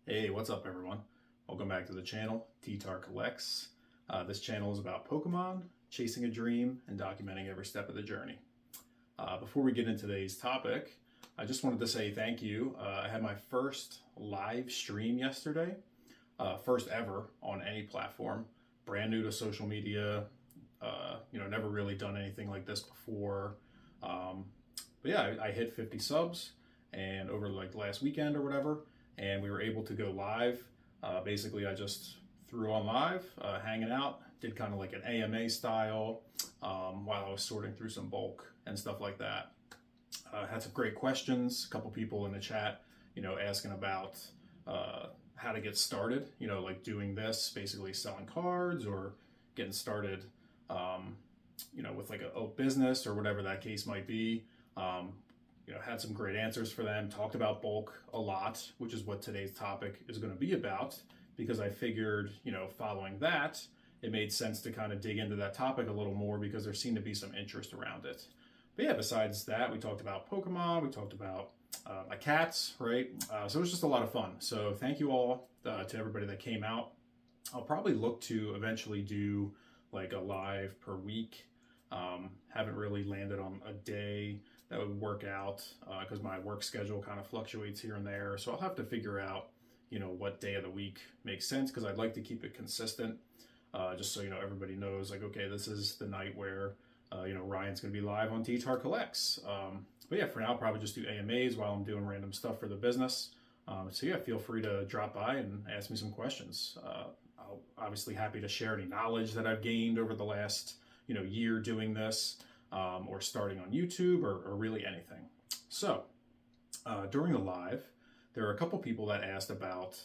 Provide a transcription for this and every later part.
Hey, what's up everyone? Welcome back to the channel, TCG Collects. This channel is about Pokemon, chasing a dream, and documenting every step of the journey. Before we get into today's topic, I just wanted to say thank you. I had my first live stream yesterday, first ever on any platform, brand new to social media, never really done anything like this before. But yeah, I hit 50 subs and over like last weekend or whatever, and we were able to go live. Basically, I just threw on live, hanging out, did kind of like an AMA style while I was sorting through some bulk and stuff like that. Had some great questions, a couple people in the chat, asking about how to get started, like doing this, basically selling cards or getting started, with like a business or whatever that case might be. Had some great answers for them, talked about bulk a lot, which is what today's topic is going to be about, because I figured, following that, it made sense to kind of dig into that topic a little more because there seemed to be some interest around it. But yeah, besides that, we talked about Pokemon, we talked about my cats, right? So it was just a lot of fun. So thank you all to everybody that came out. I'll probably look to eventually do like a live per week. Haven't really landed on a day that would work out because my work schedule kind of fluctuates here and there. So I'll have to figure out, what day of the week makes sense, because I'd like to keep it consistent, just so, everybody knows, like, okay, this is the night where, Ryan's going to be live on TCG Collects. But yeah, for now, I'll probably just do AMAs while I'm doing random stuff for the business. So yeah, feel free to drop by and ask me some questions. I'm obviously happy to share any knowledge that I've gained over the last, year doing this, or starting on YouTube, or really anything. So during the live, there are a couple people that asked about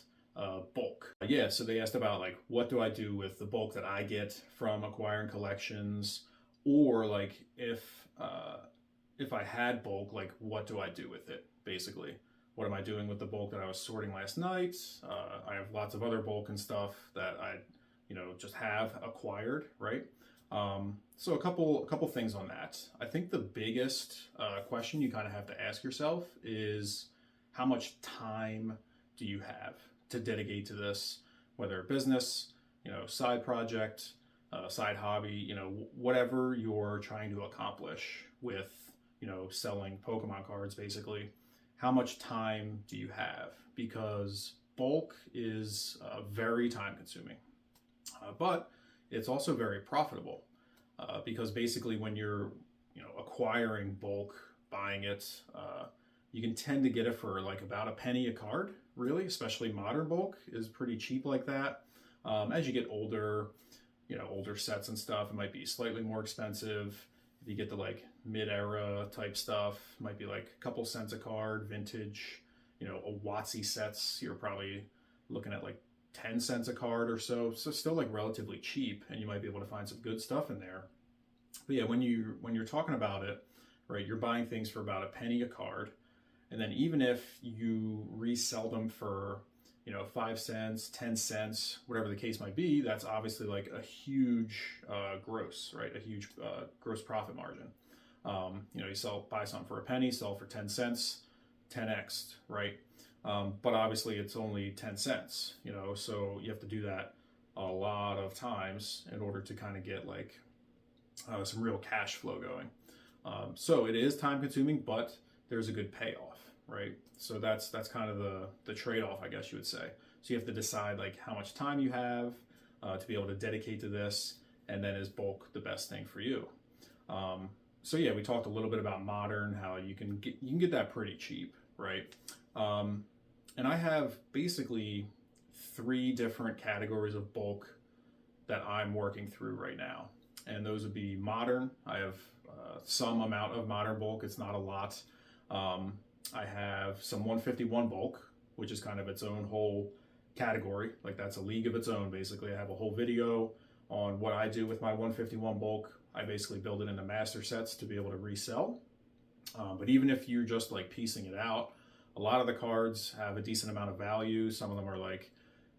bulk. Yeah, so they asked about like, what do I do with the bulk that I get from acquiring collections, or like if I had bulk, like what do I do with it, basically. What am I doing with the bulk that I was sorting last night? I have lots of other bulk and stuff that I, just have acquired, right? So a couple things on that. I think the biggest question you kind of have to ask yourself is, how much time do you have to dedicate to this, whether a business, side project, side hobby, whatever you're trying to accomplish with, selling Pokemon cards, basically. How much time do you have? Because bulk is very time consuming, but it's also very profitable, because basically when you're, acquiring bulk, buying it, you can tend to get it for like about a penny a card, really, especially modern bulk is pretty cheap like that. As you get older, older sets and stuff, it might be slightly more expensive. If you get the like mid-era type stuff, it might be like a couple cents a card. Vintage, a WotC sets, you're probably looking at like 10 cents a card or so. So still like relatively cheap, and you might be able to find some good stuff in there. But yeah, when you're talking about it, right, you're buying things for about a penny a card. And then even if you resell them for, 5 cents, 10 cents, whatever the case might be, that's obviously like a huge gross, right? A huge gross profit margin. You buy something for a penny, sell for 10 cents, 10x, right? But obviously it's only 10 cents, so you have to do that a lot of times in order to kind of get like some real cash flow going. So it is time consuming, but there's a good payoff, right? So that's kind of the trade-off, I guess you would say. So you have to decide like how much time you have to be able to dedicate to this, and then is bulk the best thing for you? So yeah, we talked a little bit about modern, how you can get that pretty cheap, right? And I have basically 3 different categories of bulk that I'm working through right now. And those would be modern. I have some amount of modern bulk. It's not a lot. I have some 151 bulk, which is kind of its own whole category. Like that's a league of its own, basically. I have a whole video on what I do with my 151 bulk. I basically build it into master sets to be able to resell. But even if you're just like piecing it out, a lot of the cards have a decent amount of value. Some of them are like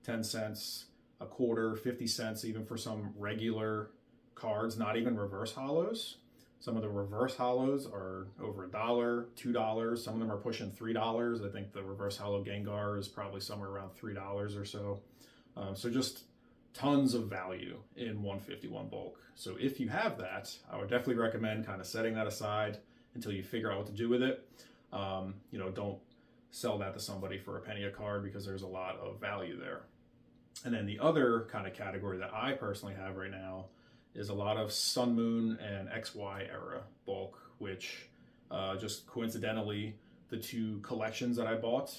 10 cents, a quarter, 50 cents, even for some regular cards, not even reverse hollows. Some of the reverse hollows are over $1, $2. Some of them are pushing $3. I think the reverse hollow Gengar is probably somewhere around $3 or so. So just tons of value in 151 bulk. So if you have that, I would definitely recommend kind of setting that aside until you figure out what to do with it. Don't sell that to somebody for a penny a card, because there's a lot of value there. And then the other kind of category that I personally have right now is a lot of Sun, Moon, and XY era bulk, which just coincidentally, the two collections that I bought,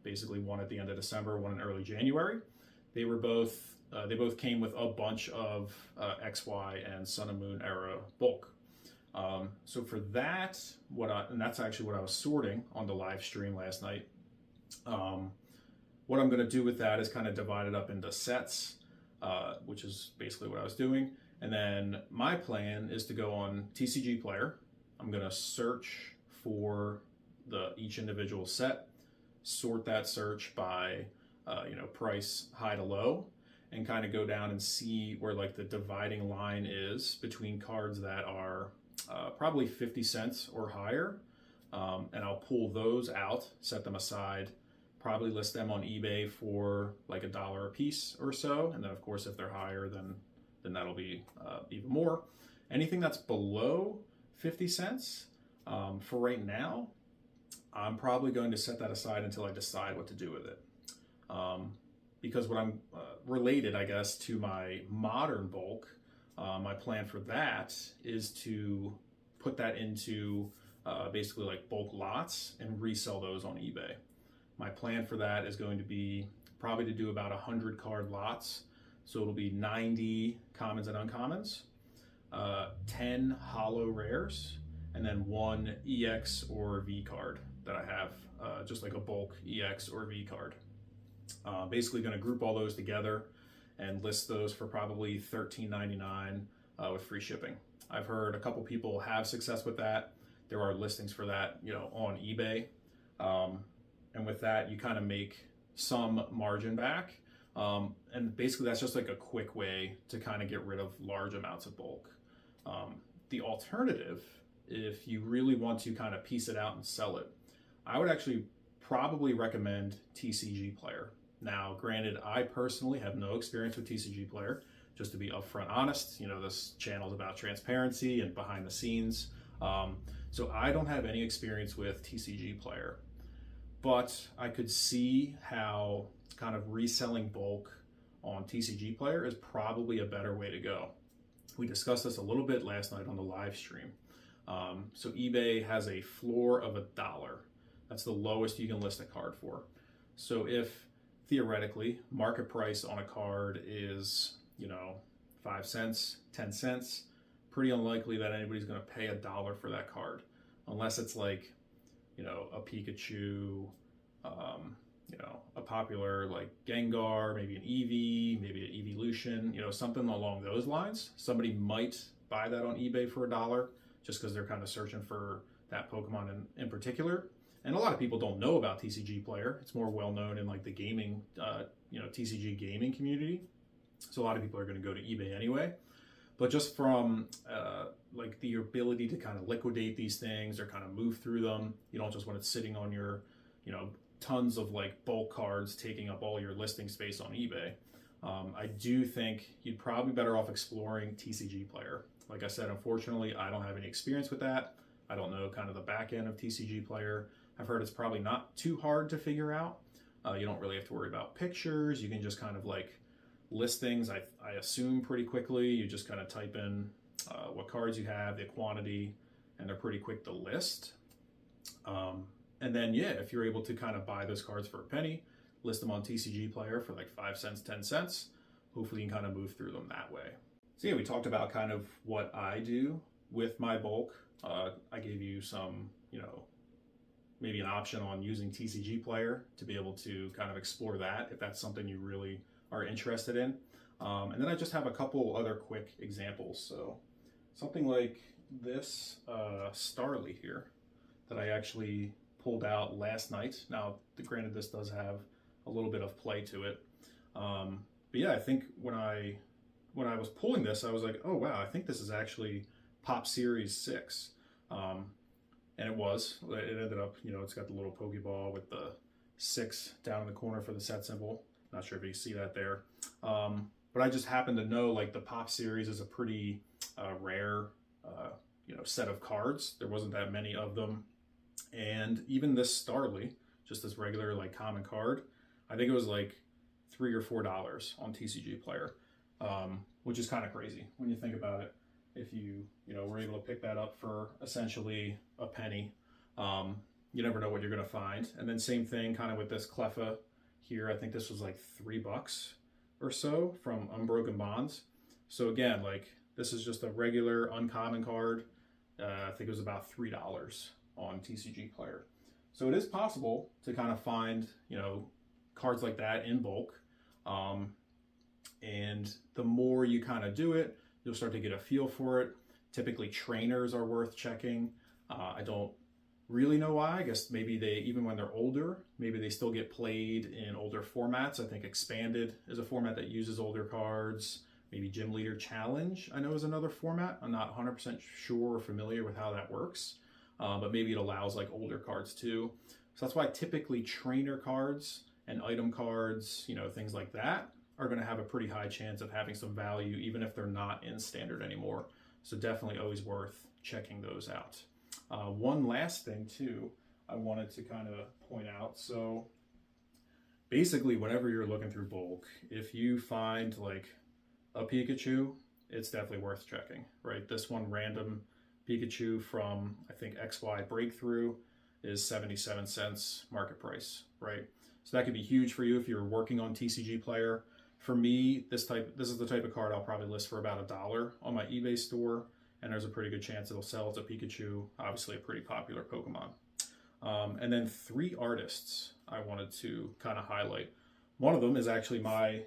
basically one at the end of December, one in early January, they both came with a bunch of XY and Sun and Moon era bulk. So for that, and that's actually what I was sorting on the live stream last night. What I'm going to do with that is kind of divide it up into sets, which is basically what I was doing. And then my plan is to go on TCG Player. I'm going to search for each individual set, sort that search by price high to low, and kind of go down and see where like the dividing line is between cards that are probably 50 cents or higher. And I'll pull those out, set them aside, probably list them on eBay for like $1 a piece or so. And then of course, if they're higher, then that'll be even more. Anything that's below 50 cents, for right now, I'm probably going to set that aside until I decide what to do with it. Because what I'm related, I guess, to my modern bulk, my plan for that is to put that into basically like bulk lots and resell those on eBay. My plan for that is going to be probably to do about 100 card lots. So it'll be 90 commons and uncommons, 10 hollow rares, and then 1 EX or V card that I have, just like a bulk EX or V card. Basically going to group all those together and list those for probably $13.99 with free shipping. I've heard a couple people have success with that. There are listings for that, on eBay. And with that, you kind of make some margin back. And basically that's just like a quick way to kind of get rid of large amounts of bulk. The alternative, if you really want to kind of piece it out and sell it, I would actually probably recommend TCG Player. Now, granted, I personally have no experience with TCG Player, just to be upfront honest. This channel is about transparency and behind the scenes. So I don't have any experience with TCG Player, but I could see how kind of reselling bulk on TCG Player is probably a better way to go. We discussed this a little bit last night on the live stream. So eBay has a floor of $1. That's the lowest you can list a card for. So if theoretically market price on a card is, 5 cents, 10 cents, pretty unlikely that anybody's going to pay $1 for that card, unless it's like, a Pikachu, a popular like Gengar, maybe an Eevee, maybe an Evolution, something along those lines. Somebody might buy that on eBay for $1 just because they're kind of searching for that Pokemon in particular. And a lot of people don't know about TCG Player. It's more well known in like the gaming, TCG gaming community. So a lot of people are going to go to eBay anyway. But just from like the ability to kind of liquidate these things or kind of move through them, you don't just want it sitting on your, tons of like bulk cards taking up all your listing space on eBay. I do think you'd probably be better off exploring TCG Player. Like I said, unfortunately, I don't have any experience with that. I don't know kind of the back end of TCG Player. I've heard it's probably not too hard to figure out. You don't really have to worry about pictures. You can just kind of like list things, I assume, pretty quickly. You just kind of type in what cards you have, the quantity, and they're pretty quick to list. And then, yeah, if you're able to kind of buy those cards for a penny, list them on TCG Player for like 5 cents, 10 cents, hopefully you can kind of move through them that way. So yeah, we talked about kind of what I do with my bulk. I gave you some, maybe an option on using TCG Player to be able to kind of explore that if that's something you really are interested in. And then I just have a couple other quick examples. So something like this Starly here that I actually pulled out last night. Now, granted, this does have a little bit of play to it. But yeah, I think when I was pulling this, I was like, oh wow, I think this is actually Pop Series 6. And it ended up, it's got the little Pokeball with the 6 down in the corner for the set symbol. Not sure if you see that there. But I just happen to know like the Pop Series is a pretty rare, set of cards. There wasn't that many of them. And even this Starly, just this regular like common card, I think it was like $3 or $4 on TCG Player, which is kind of crazy when you think about it. If you were able to pick that up for essentially a penny, you never know what you're going to find. And then same thing kind of with this Cleffa here. I think this was like $3 or so from Unbroken Bonds. So again, like this is just a regular uncommon card. I think it was about $3 on TCG Player. So it is possible to kind of find, cards like that in bulk. And the more you kind of do it, you'll start to get a feel for it. Typically trainers are worth checking. I don't really know why. I guess maybe even when they're older, maybe they still get played in older formats. I think Expanded is a format that uses older cards. Maybe Gym Leader Challenge, I know, is another format. I'm not 100% sure or familiar with how that works, but maybe it allows like older cards too. So that's why typically trainer cards and item cards, things like that, are going to have a pretty high chance of having some value, even if they're not in standard anymore. So definitely always worth checking those out. One last thing too, I wanted to kind of point out. So basically, whenever you're looking through bulk, if you find like a Pikachu, it's definitely worth checking, right? This one random Pikachu from, I think, XY Breakthrough is 77 cents market price, right? So that could be huge for you if you're working on TCG Player. For me, this is the type of card I'll probably list for about $1 on my eBay store, and there's a pretty good chance it'll sell. It's a Pikachu, obviously a pretty popular Pokemon. And then 3 artists I wanted to kind of highlight. One of them is actually my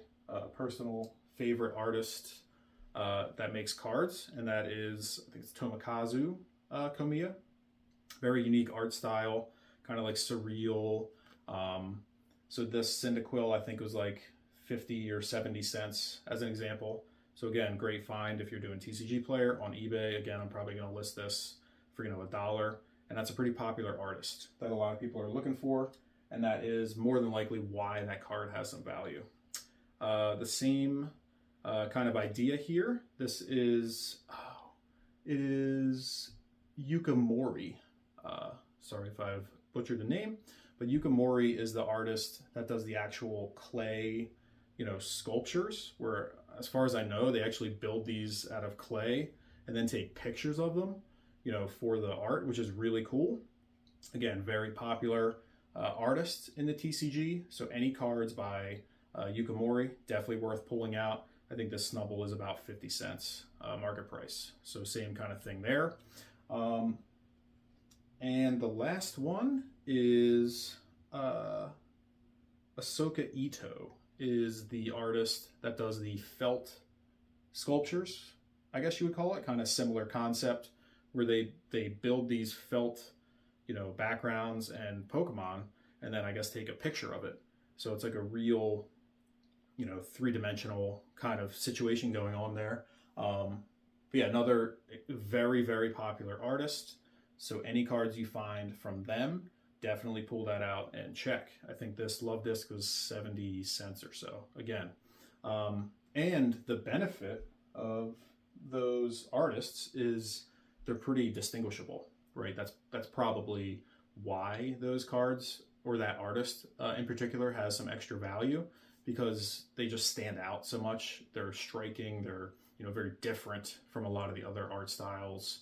personal favorite artist that makes cards, and that is, I think it's Tomokazu Komiya. Very unique art style, kind of like surreal. So this Cyndaquil, I think, was like 50 or 70 cents as an example. So again, great find if you're doing TCG Player on eBay. Again, I'm probably going to list this for $1, and that's a pretty popular artist that a lot of people are looking for, and that is more than likely why that card has some value. The same kind of idea here. This is it is Yukamori. Sorry if I've butchered the name, but Yukamori is the artist that does the actual clay, sculptures, where, as far as I know, they actually build these out of clay and then take pictures of them, for the art, which is really cool. Again, very popular artist in the TCG. So any cards by Yukamori, definitely worth pulling out. I think this Snubbull is about 50 cents market price. So same kind of thing there. And the last one is Ahsoka Ito is the artist that does the felt sculptures, I guess you would call it. Kind of similar concept, where they build these felt, backgrounds and Pokemon, and then I guess take a picture of it. So it's like a real, 3-dimensional kind of situation going on there. But yeah, another very, very popular artist. So any cards you find from them, definitely pull that out and check. I think this Love Disc was 70 cents or so, again. And the benefit of those artists is they're pretty distinguishable, right? That's probably why those cards, or that artist in particular, has some extra value, because they just stand out so much. They're striking, they're very different from a lot of the other art styles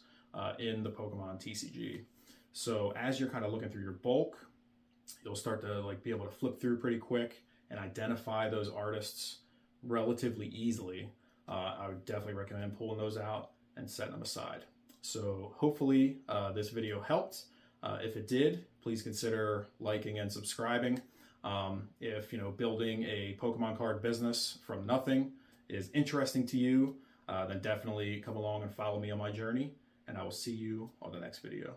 in the Pokemon TCG. So as you're kind of looking through your bulk, you'll start to be able to flip through pretty quick and identify those artists relatively easily. I would definitely recommend pulling those out and setting them aside. So hopefully this video helped. If it did, please consider liking and subscribing. If building a Pokemon card business from nothing is interesting to you, then definitely come along and follow me on my journey, and I will see you on the next video.